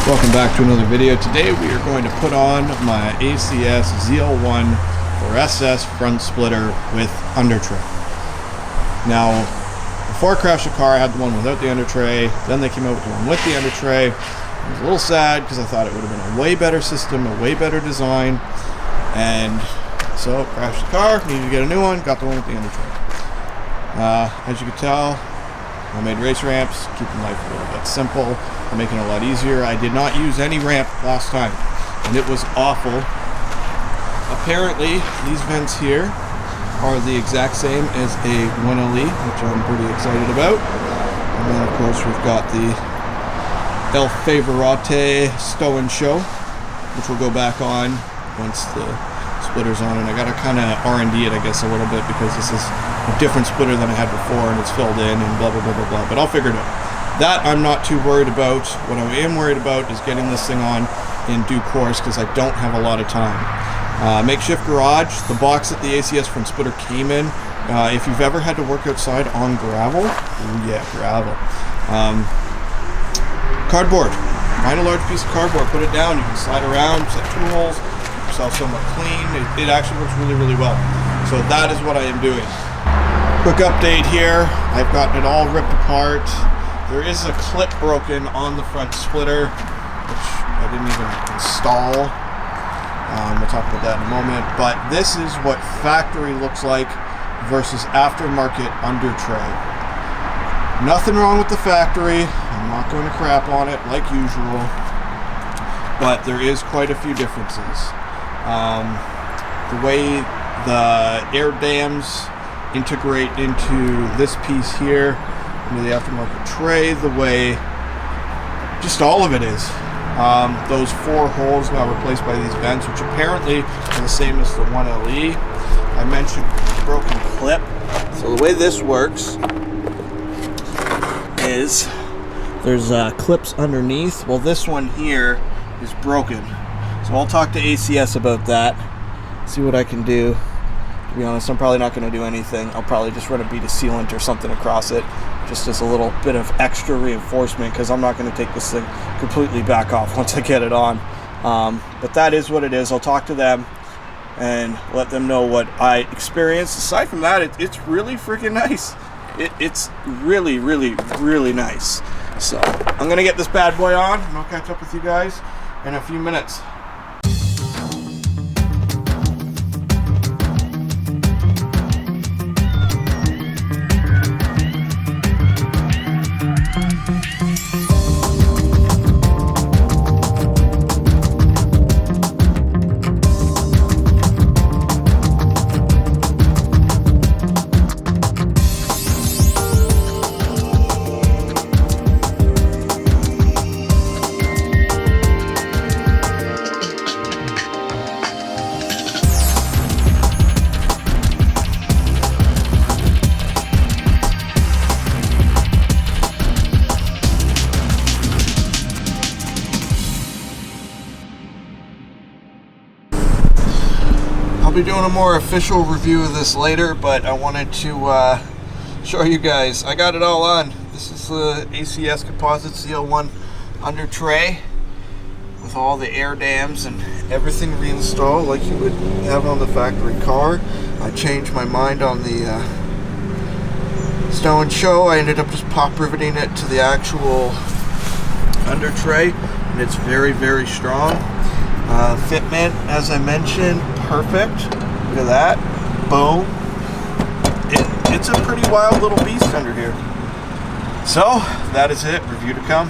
Welcome back to another video. Today we are going to put on my ACS ZL1 for SS front splitter with under tray. Now, before I crashed the car, I had the one without the under tray. Then they came out with the one with the under tray. I was a little sad because I thought it would have been a way better system, a way better design. And so crashed the car, needed to get a new one, got the one with the under tray. As you can tell, I made race ramps, keeping life a little bit simple, making it a lot easier. I did not use any ramp last time, and it was awful. Apparently, these vents here are the exact same as a 1LE, which I'm pretty excited about. And then, of course, we've got the El Favorite Stow and Show, which will go back on once the splitter's on. And I got to kind of R&D it, I guess, a little bit, because this is a different splitter than I had before, and it's filled in and blah, blah, blah, blah, blah. But I'll figure it out. That I'm not too worried about. What I am worried about is getting this thing on in due course, because I don't have a lot of time. Makeshift garage, the box that the ACS front splitter came in. If you've ever had to work outside on gravel, ooh yeah, gravel. Cardboard, find a large piece of cardboard, put it down, you can slide around, set tools, keep yourself somewhat clean. It actually works really, really well. So that is what I am doing. Quick update here, I've gotten it all ripped apart. There is a clip broken on the front splitter, which I didn't even install. We'll talk about that in a moment. But this is what factory looks like versus aftermarket under tray. Nothing wrong with the factory. I'm not going to crap on it like usual. But there is quite a few differences. The way the air dams integrate into this piece here, into the aftermarket tray, the way just all of it is. Those 4 holes now replaced by these vents, which apparently are the same as the 1LE. I mentioned broken clip. So the way this works is there's clips underneath. Well, this one here is broken. So I'll talk to ACS about that, see what I can do. To be honest, I'm probably not going to do anything. I'll probably just run a bead of sealant or something across it, just as a little bit of extra reinforcement, because I'm not going to take this thing completely back off once I get it on. But that is what it is. I'll talk to them and let them know what I experienced. Aside from that, it's really freaking nice. It's really, really, really nice. So I'm going to get this bad boy on, and I'll catch up with you guys in a few minutes. I'll be doing a more official review of this later, but I wanted to show you guys. I got it all on. This is the ACS Composite ZL1 under tray with all the air dams and everything reinstalled like you would have on the factory car. I changed my mind on the Stow and Show. I ended up just pop riveting it to the actual under tray, and it's very, very strong. Fitment, as I mentioned, perfect. Look at that. Boom. It's a pretty wild little beast under here. So, that is it. Review to come.